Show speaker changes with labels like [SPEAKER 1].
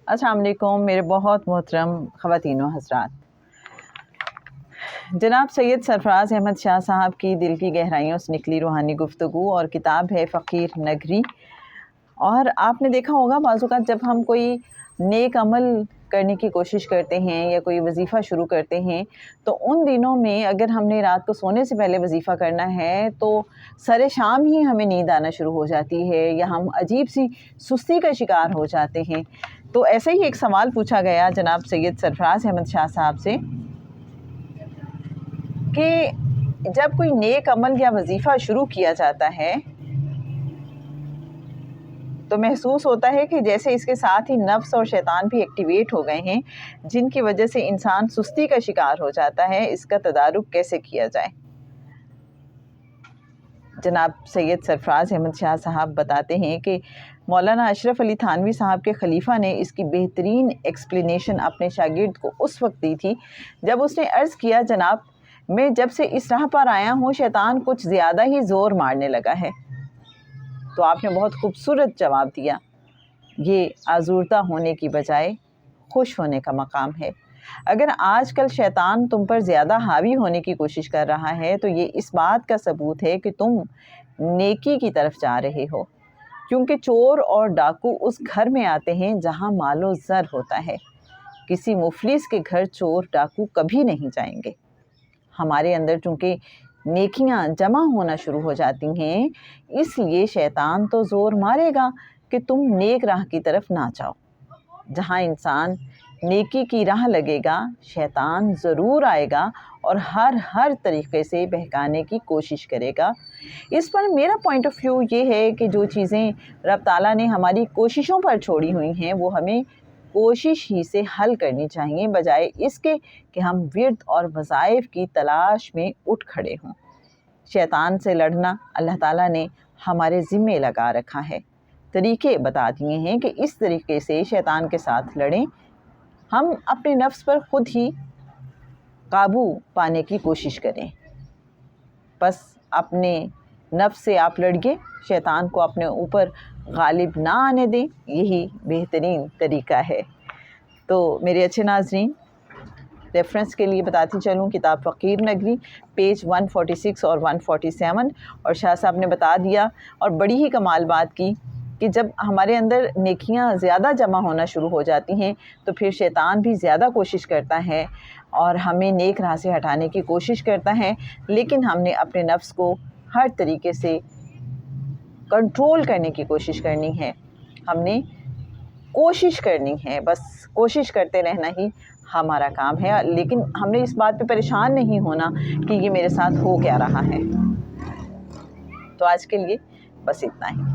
[SPEAKER 1] السلام علیکم میرے بہت محترم خواتین و حضرات، جناب سید سرفراز احمد شاہ صاحب کی دل کی گہرائیوں سے نکلی روحانی گفتگو اور کتاب ہے فقیر نگری۔ اور آپ نے دیکھا ہوگا بعض اوقات جب ہم کوئی نیک عمل کرنے کی کوشش کرتے ہیں یا کوئی وظیفہ شروع کرتے ہیں تو ان دنوں میں اگر ہم نے رات کو سونے سے پہلے وظیفہ کرنا ہے تو سر شام ہی ہمیں نیند آنا شروع ہو جاتی ہے یا ہم عجیب سی سستی کا شکار ہو جاتے ہیں۔ تو ایسے ہی ایک سوال پوچھا گیا جناب سید سرفراز احمد شاہ صاحب سے کہ جب کوئی نیک عمل یا وظیفہ شروع کیا جاتا ہے تو محسوس ہوتا ہے کہ جیسے اس کے ساتھ ہی نفس اور شیطان بھی ایکٹیویٹ ہو گئے ہیں، جن کی وجہ سے انسان سستی کا شکار ہو جاتا ہے۔ اس کا تدارک کیسے کیا جائے؟ جناب سید سرفراز احمد شاہ صاحب بتاتے ہیں کہ مولانا اشرف علی تھانوی صاحب کے خلیفہ نے اس کی بہترین ایکسپلینیشن اپنے شاگرد کو اس وقت دی تھی جب اس نے عرض کیا، جناب میں جب سے اس راہ پر آیا ہوں شیطان کچھ زیادہ ہی زور مارنے لگا ہے۔ تو آپ نے بہت خوبصورت جواب دیا، یہ آزردہ ہونے کی بجائے خوش ہونے کا مقام ہے۔ اگر آج کل شیطان تم پر زیادہ حاوی ہونے کی کوشش کر رہا ہے تو یہ اس بات کا ثبوت ہے کہ تم نیکی کی طرف جا رہے ہو، کیونکہ چور اور ڈاکو اس گھر میں آتے ہیں جہاں مال و زر ہوتا ہے۔ کسی مفلس کے گھر چور ڈاکو کبھی نہیں جائیں گے۔ ہمارے اندر چونکہ نیکیاں جمع ہونا شروع ہو جاتی ہیں، اس لیے شیطان تو زور مارے گا کہ تم نیک راہ کی طرف نہ جاؤ۔ جہاں انسان نیکی کی راہ لگے گا شیطان ضرور آئے گا اور ہر طریقے سے بہکانے کی کوشش کرے گا۔ اس پر میرا پوائنٹ آف ویو یہ ہے کہ جو چیزیں رب تعالیٰ نے ہماری کوششوں پر چھوڑی ہوئی ہیں وہ ہمیں کوشش ہی سے حل کرنی چاہیے، بجائے اس کے کہ ہم ورد اور وظائف کی تلاش میں اٹھ کھڑے ہوں۔ شیطان سے لڑنا اللہ تعالیٰ نے ہمارے ذمے لگا رکھا ہے، طریقے بتا دیے ہیں کہ اس طریقے سے شیطان کے ساتھ لڑیں۔ ہم اپنے نفس پر خود ہی قابو پانے کی کوشش کریں، بس اپنے نفس سے آپ لڑیے، شیطان کو اپنے اوپر غالب نہ آنے دیں، یہی بہترین طریقہ ہے۔ تو میرے اچھے ناظرین، ریفرنس کے لیے بتاتی چلوں کتاب فقیر نگری پیج 146 اور 147، اور شاہ صاحب نے بتا دیا اور بڑی ہی کمال بات کی کہ جب ہمارے اندر نیکیاں زیادہ جمع ہونا شروع ہو جاتی ہیں تو پھر شیطان بھی زیادہ کوشش کرتا ہے اور ہمیں نیک راہ سے ہٹانے کی کوشش کرتا ہے، لیکن ہم نے اپنے نفس کو ہر طریقے سے کنٹرول کرنے کی کوشش کرنی ہے۔ ہم نے کوشش کرنی ہے، بس کوشش کرتے رہنا ہی ہمارا کام ہے، لیکن ہم نے اس بات پہ پریشان نہیں ہونا کہ یہ میرے ساتھ ہو کیا رہا ہے۔ تو آج کے لیے بس اتنا ہی۔